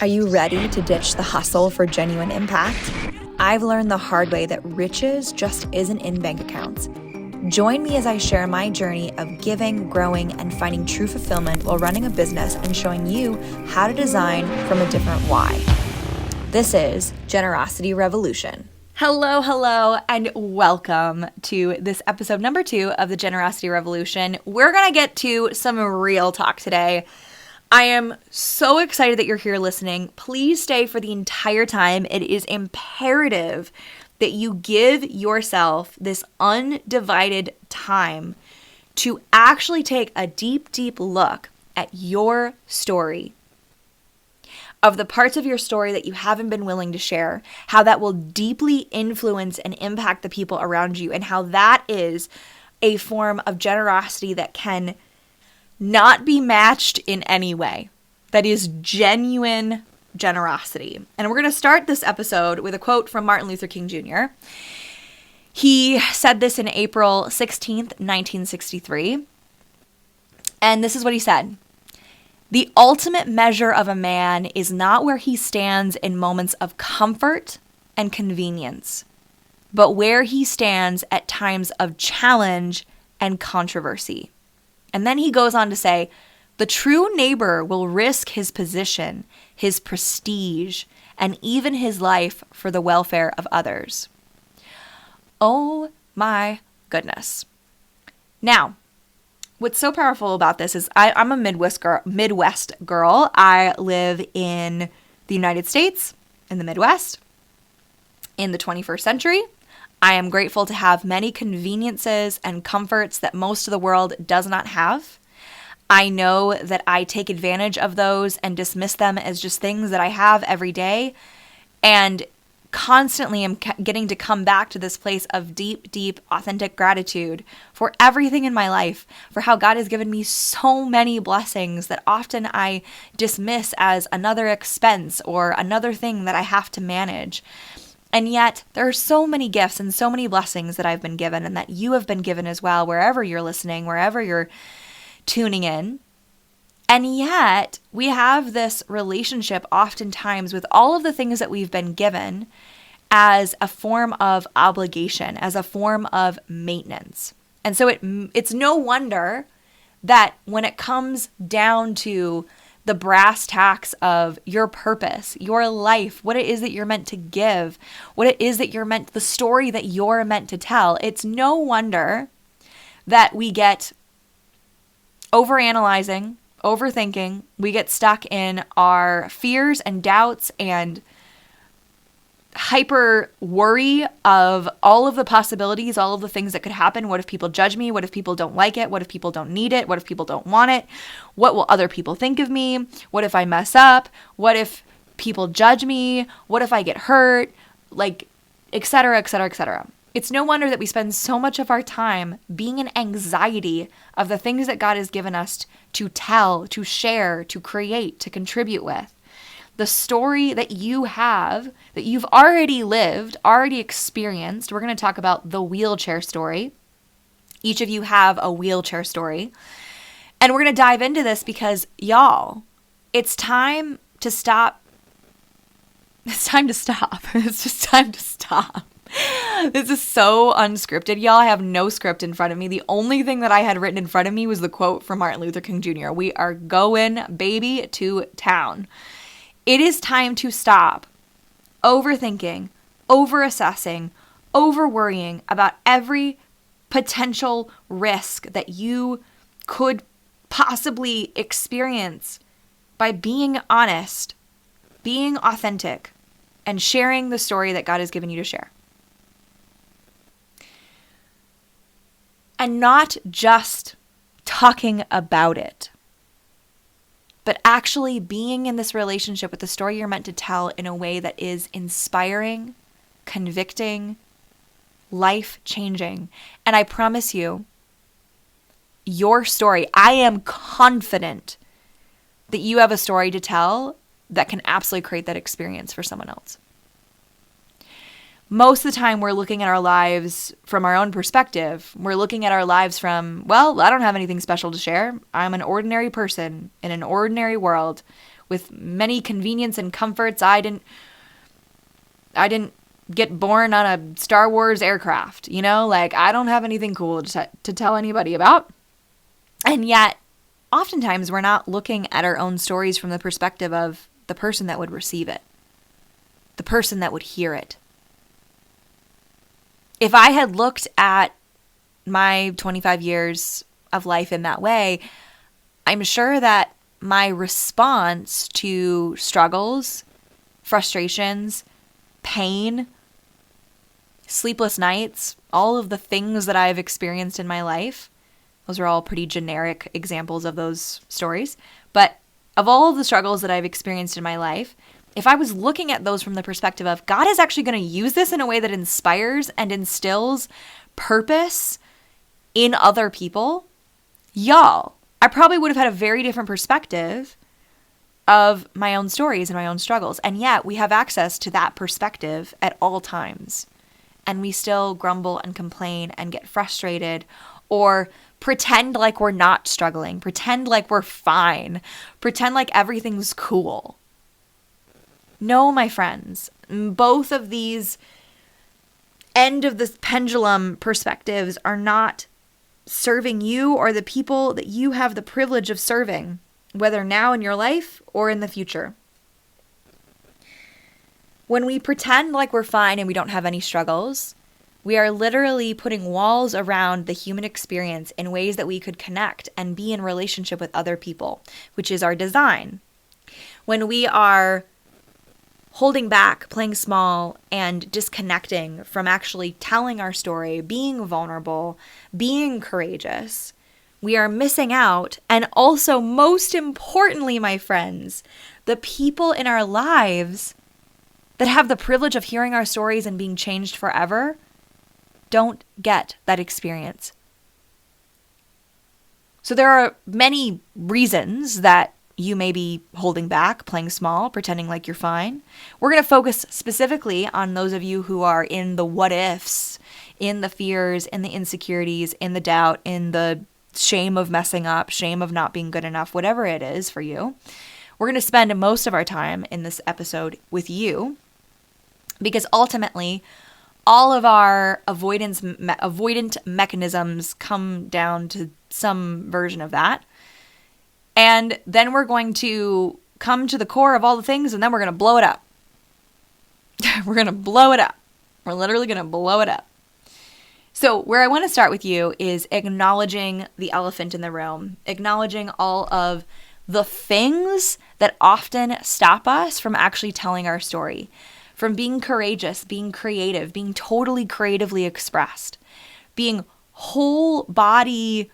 Are you ready to ditch the hustle for genuine impact? I've learned the hard way that riches just isn't in bank accounts. Join me as I share my journey of giving, growing, and finding true fulfillment while running a business and showing you how to design from a different why. This is Generosity Revolution. Hello, and welcome to this episode number 2 of the Generosity Revolution. We're going to get to some real talk today. I am so excited that you're here listening. Please stay for the entire time. It is imperative that you give yourself this undivided time to actually take a deep look at your story, of the parts of your story that you haven't been willing to share, how that will deeply influence and impact the people around you, and how that is a form of generosity that can not be matched in any way. That is genuine generosity. And we're going to start this episode with a quote from Martin Luther King Jr. He said this in April 16th, 1963. And this is what he said. "The ultimate measure of a man is not where he stands in moments of comfort and convenience, but where he stands at times of challenge and controversy." And then he goes on to say, "The true neighbor will risk his position, his prestige, and even his life for the welfare of others." Oh my goodness. Now, what's so powerful about this is I'm a Midwest girl. I live in the United States, in the Midwest, in the 21st century. I am grateful to have many conveniences and comforts that most of the world does not have. I know that I take advantage of those and dismiss them as just things that I have every day, and constantly am getting to come back to this place of deep, authentic gratitude for everything in my life, for how God has given me so many blessings that often I dismiss as another expense or another thing that I have to manage. And yet, there are so many gifts and so many blessings that I've been given and that you have been given as well, wherever you're listening, wherever you're tuning in. And yet, we have this relationship oftentimes with all of the things that we've been given as a form of obligation, as a form of maintenance. And so it's no wonder that when it comes down to the brass tacks of your purpose, your life, what it is that you're meant to give, what it is that the story that you're meant to tell, it's no wonder that we get overanalyzing, overthinking, we get stuck in our fears and doubts and hyper worry of all of the possibilities, all of the things that could happen. What if people judge me? What if people don't like it? What if people don't need it? What if people don't want it? What will other people think of me? What if I mess up? What if people judge me? What if I get hurt? Like, et cetera, et cetera, et cetera. It's no wonder that we spend so much of our time being in anxiety of the things that God has given us to tell, to share, to create, to contribute with. The story that you have, that you've already lived, already experienced. We're going to talk about the wheelchair story. Each of you have a wheelchair story. And we're going to dive into this because, y'all, it's time to stop. It's time to stop. It's just time to stop. This is so unscripted, y'all. I have no script in front of me. The only thing that I had written in front of me was the quote from Martin Luther King Jr. We are going, baby, to town. It is time to stop overthinking, overassessing, overworrying about every potential risk that you could possibly experience by being honest, being authentic, and sharing the story that God has given you to share. And not just talking about it, but actually being in this relationship with the story you're meant to tell in a way that is inspiring, convicting, life-changing. And I promise you, your story, I am confident that you have a story to tell that can absolutely create that experience for someone else. most of the time we're looking at our lives from our own perspective. We're looking at our lives from, well, I don't have anything special to share. I'm an ordinary person in an ordinary world with many convenience and comforts. I didn't get born on a Star Wars aircraft, like I don't have anything cool to tell anybody about. And yet, oftentimes we're not looking at our own stories from the perspective of the person that would receive it, the person that would hear it. If I had looked at my 25 years of life in that way, I'm sure that my response to struggles, frustrations, pain, sleepless nights, all of the things that I've experienced in my life, those are all pretty generic examples of those stories, but of all of the struggles that I've experienced in my life, if I was looking at those from the perspective of God is actually going to use this in a way that inspires and instills purpose in other people, y'all, I probably would have had a very different perspective of my own stories and my own struggles. And yet we have access to that perspective at all times. And we still grumble and complain and get frustrated or pretend like we're not struggling, pretend like we're fine, pretend like everything's cool. No, my friends, both of these end of the pendulum perspectives are not serving you or the people that you have the privilege of serving, whether now in your life or in the future. When we pretend like we're fine and we don't have any struggles, we are literally putting walls around the human experience in ways that we could connect and be in relationship with other people, which is our design. When we are holding back, playing small, and disconnecting from actually telling our story, being vulnerable, being courageous, we are missing out. And also, most importantly, my friends, the people in our lives that have the privilege of hearing our stories and being changed forever don't get that experience. So there are many reasons that you may be holding back, playing small, pretending like you're fine. We're going to focus specifically on those of you who are in the what ifs, in the fears, in the insecurities, in the doubt, in the shame of messing up, shame of not being good enough, whatever it is for you. We're going to spend most of our time in this episode with you because ultimately all of our avoidant mechanisms come down to some version of that. And then we're going to come to the core of all the things, and then we're going to blow it up. We're going to blow it up. We're literally going to blow it up. So where I want to start with you is acknowledging the elephant in the room, acknowledging all of the things that often stop us from actually telling our story, from being courageous, being creative, being totally creatively expressed, being whole body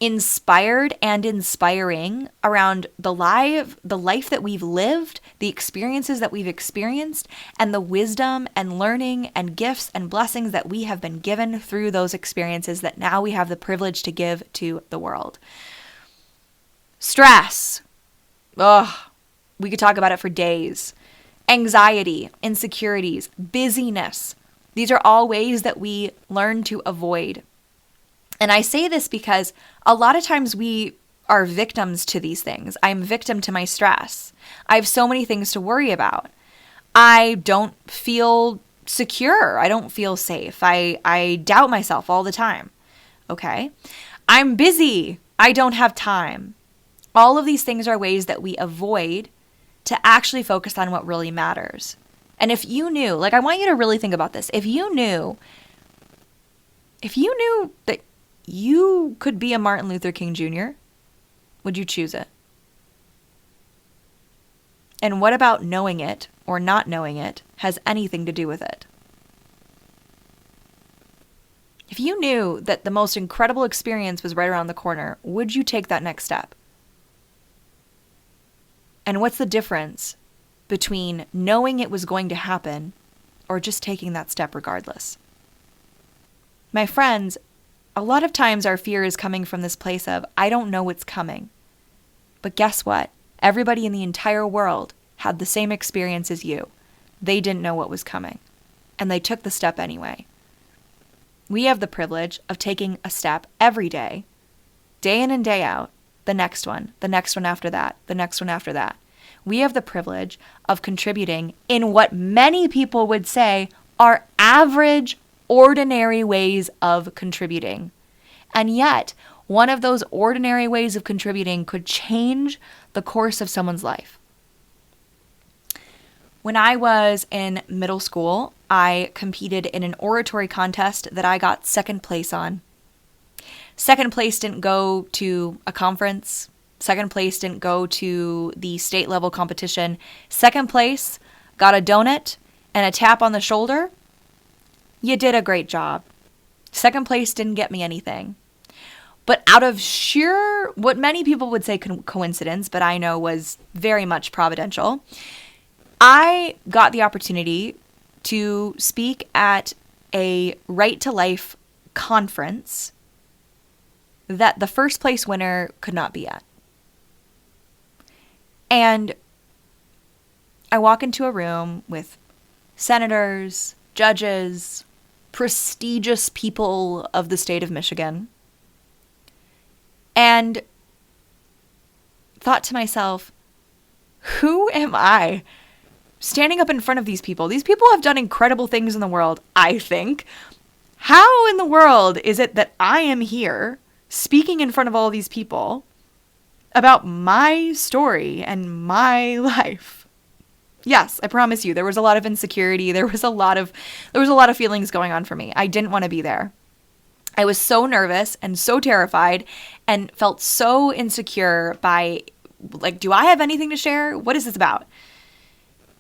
inspired and inspiring around the life that we've lived, the experiences that we've experienced, and the wisdom and learning and gifts and blessings that we have been given through those experiences that now we have the privilege to give to the world. Stress. We could talk about it for days. Anxiety, insecurities, busyness. These are all ways that we learn to avoid. And I say this because a lot of times we are victims to these things. I'm victim to my stress. I have so many things to worry about. I don't feel secure. I don't feel safe. I doubt myself all the time. Okay? I'm busy. I don't have time. All of these things are ways that we avoid to actually focus on what really matters. And if you knew, I want you to really think about this. If you knew that you could be a Martin Luther King Jr., would you choose it? And what about knowing it or not knowing it has anything to do with it? If you knew that the most incredible experience was right around the corner, would you take that next step? And what's the difference between knowing it was going to happen or just taking that step regardless? My friends, a lot of times our fear is coming from this place of, I don't know what's coming. But guess what? Everybody in the entire world had the same experience as you. They didn't know what was coming. And they took the step anyway. We have the privilege of taking a step every day in and day out, the next one after that, the next one after that. We have the privilege of contributing in what many people would say are average, ordinary ways of contributing. And yet, one of those ordinary ways of contributing could change the course of someone's life. When I was in middle school, I competed in an oratory contest that I got second place on. Second place didn't go to a conference. Second place didn't go to the state level competition. Second place got a donut and a tap on the shoulder. You did a great job. Second place didn't get me anything. But out of sheer, what many people would say coincidence, but I know was very much providential, I got the opportunity to speak at a Right to Life conference that the first place winner could not be at. And I walk into a room with senators, judges, prestigious people of the state of Michigan, and thought to myself, who am I standing up in front of these people? These people have done incredible things in the world, I think. How in the world is it that I am here speaking in front of all these people about my story and my life? Yes, I promise you, there was a lot of insecurity. There was a lot of feelings going on for me. I didn't want to be there. I was so nervous and so terrified and felt so insecure by, like, do I have anything to share? What is this about?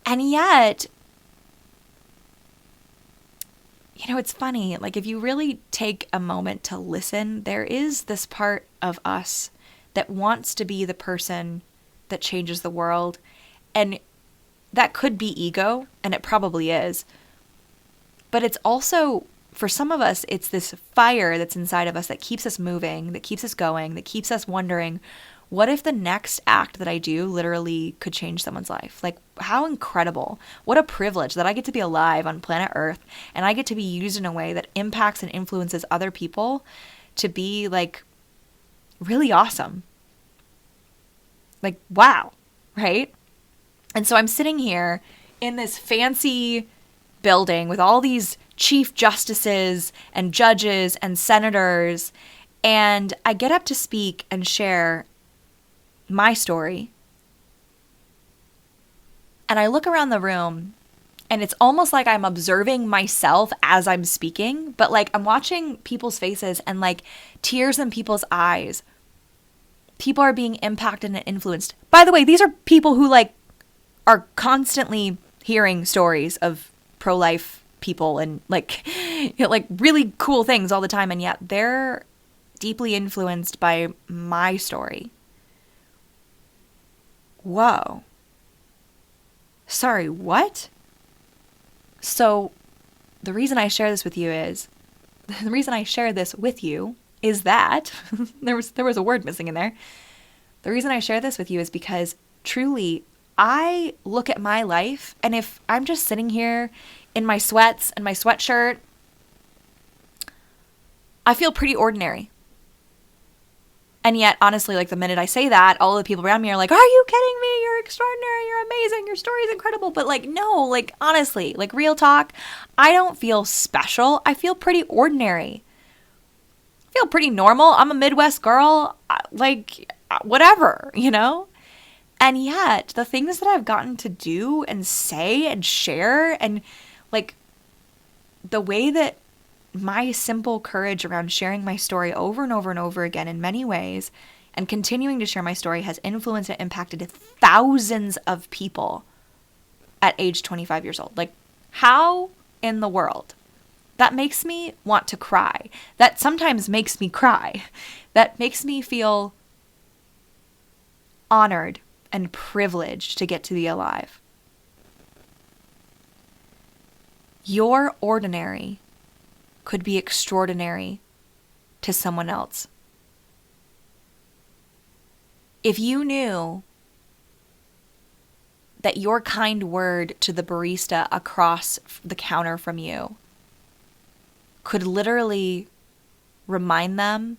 And yet, it's funny. Like, if you really take a moment to listen, there is this part of us that wants to be the person that changes the world. And that could be ego, and it probably is. But it's also, for some of us, it's this fire that's inside of us that keeps us moving, that keeps us going, that keeps us wondering, what if the next act that I do literally could change someone's life? Like, how incredible. What a privilege that I get to be alive on planet Earth, and I get to be used in a way that impacts and influences other people to be, like, really awesome. Like, wow, right? And so I'm sitting here in this fancy building with all these chief justices and judges and senators, and I get up to speak and share my story. And I look around the room, and it's almost like I'm observing myself as I'm speaking, but like I'm watching people's faces and like tears in people's eyes. People are being impacted and influenced. By the way, these are people who like are constantly hearing stories of pro-life people and like like really cool things all the time, and yet they're deeply influenced by my story. Whoa. Sorry, what? So the reason I share this with you is that there was a word missing in there. The reason I share this with you is because truly I look at my life, and if I'm just sitting here in my sweats and my sweatshirt, I feel pretty ordinary. And yet, honestly, like the minute I say that, all the people around me are like, are you kidding me? You're extraordinary. You're amazing. Your story's incredible. But like, no, like honestly, like real talk, I don't feel special. I feel pretty ordinary. I feel pretty normal. I'm a Midwest girl, like whatever, And yet, the things that I've gotten to do and say and share, and like the way that my simple courage around sharing my story over and over and over again in many ways and continuing to share my story has influenced and impacted thousands of people at age 25 years old. Like, how in the world? That makes me want to cry. That sometimes makes me cry. That makes me feel honored and privileged to get to be alive. Your ordinary could be extraordinary to someone else. If you knew that your kind word to the barista across the counter from you could literally remind them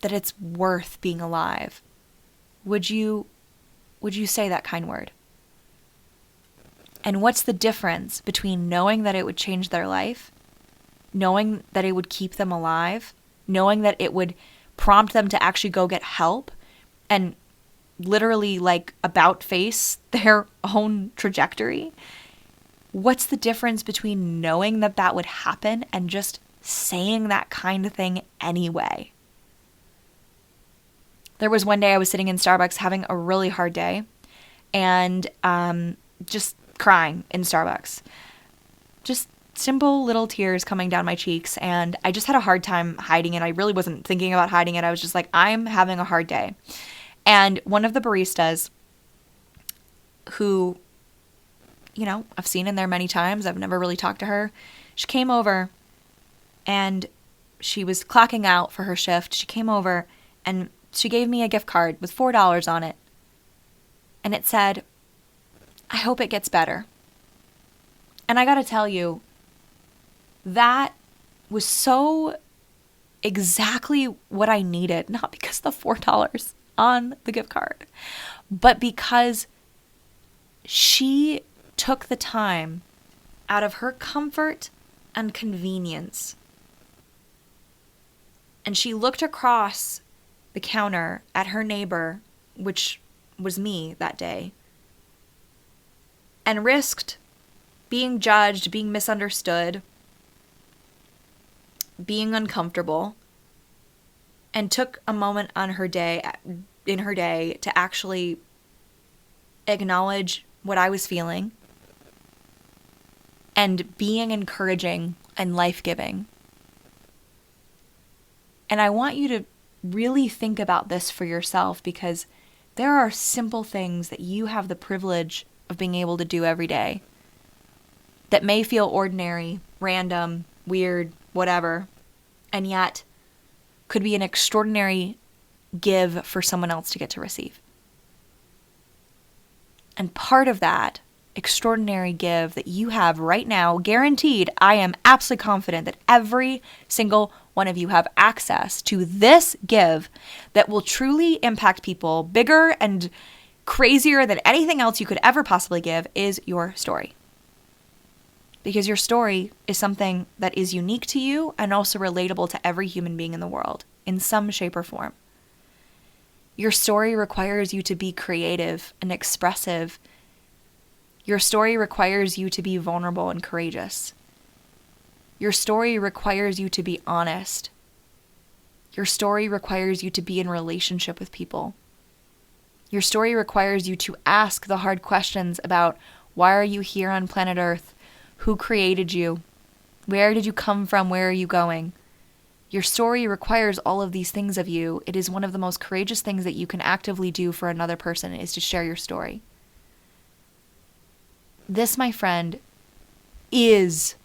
that it's worth being alive, would you say that kind word? And what's the difference between knowing that it would change their life, knowing that it would keep them alive, knowing that it would prompt them to actually go get help and literally like about face their own trajectory? What's the difference between knowing that that would happen and just saying that kind of thing anyway? There was one day I was sitting in Starbucks having a really hard day and just crying in Starbucks. Just simple little tears coming down my cheeks, and I just had a hard time hiding it. I really wasn't thinking about hiding it. I was just like, I'm having a hard day. And one of the baristas who, you know, I've seen in there many times, I've never really talked to her, she came over and she was clocking out for her shift. She came over and she gave me a gift card with $4 on it. And it said, I hope it gets better. And I gotta tell you, that was so exactly what I needed. Not because the $4 on the gift card, but because she took the time out of her comfort and convenience. And she looked across the counter at her neighbor, which was me that day, and risked being judged, being misunderstood, being uncomfortable, and took a moment in her day to actually acknowledge what I was feeling and being encouraging and life-giving. And I want you to really think about this for yourself, because there are simple things that you have the privilege of being able to do every day that may feel ordinary, random, weird, whatever, and yet could be an extraordinary give for someone else to get to receive. And part of that extraordinary give that you have right now, guaranteed, I am absolutely confident that every single one of you have access to this give that will truly impact people bigger and crazier than anything else you could ever possibly give, is your story. Because your story is something that is unique to you and also relatable to every human being in the world in some shape or form. Your story requires you to be creative and expressive. Your story requires you to be vulnerable and courageous. Your story requires you to be honest. Your story requires you to be in relationship with people. Your story requires you to ask the hard questions about why are you here on planet Earth? Who created you? Where did you come from? Where are you going? Your story requires all of these things of you. It is one of the most courageous things that you can actively do for another person, is to share your story. This, my friend, is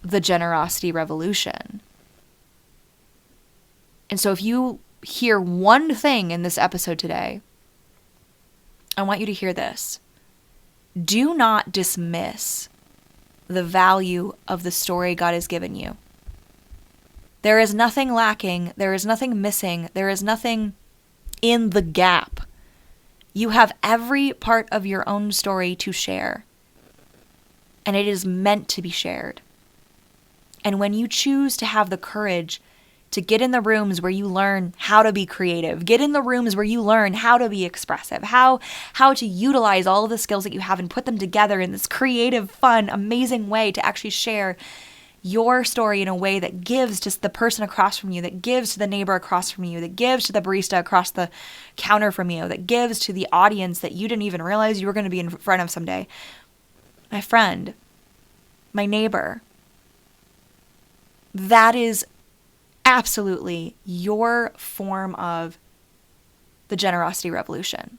the generosity revolution. And so if you hear one thing in this episode today, I want you to hear this. Do not dismiss the value of the story God has given you. There is nothing lacking. There is nothing missing. There is nothing in the gap. You have every part of your own story to share. And it is meant to be shared. And when you choose to have the courage to get in the rooms where you learn how to be creative, get in the rooms where you learn how to be expressive, how to utilize all of the skills that you have and put them together in this creative, fun, amazing way to actually share your story in a way that gives to the person across from you, that gives to the neighbor across from you, that gives to the barista across the counter from you, that gives to the audience that you didn't even realize you were going to be in front of someday. My friend, my neighbor, that is absolutely your form of the generosity revolution.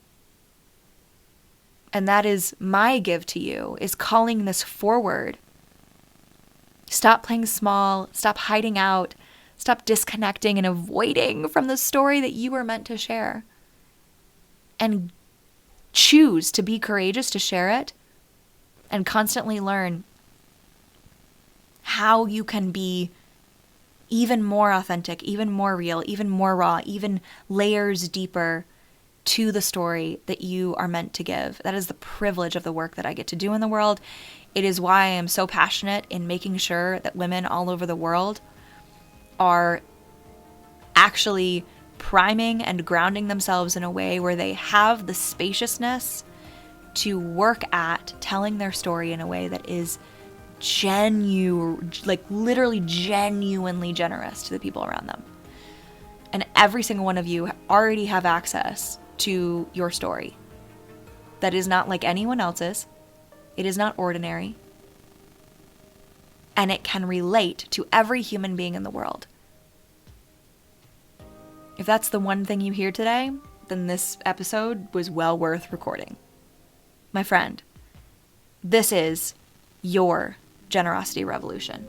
And that is my give to you, is calling this forward. Stop playing small, stop hiding out, stop disconnecting and avoiding from the story that you were meant to share. And choose to be courageous to share it, and constantly learn how you can be even more authentic, even more real, even more raw, even layers deeper to the story that you are meant to give. That is the privilege of the work that I get to do in the world. It is why I am so passionate in making sure that women all over the world are actually priming and grounding themselves in a way where they have the spaciousness to work at telling their story in a way that is literally genuinely generous to the people around them. And every single one of you already have access to your story that is not like anyone else's. It is not ordinary. And it can relate to every human being in the world. If that's the one thing you hear today, then this episode was well worth recording. My friend, this is your generosity revolution.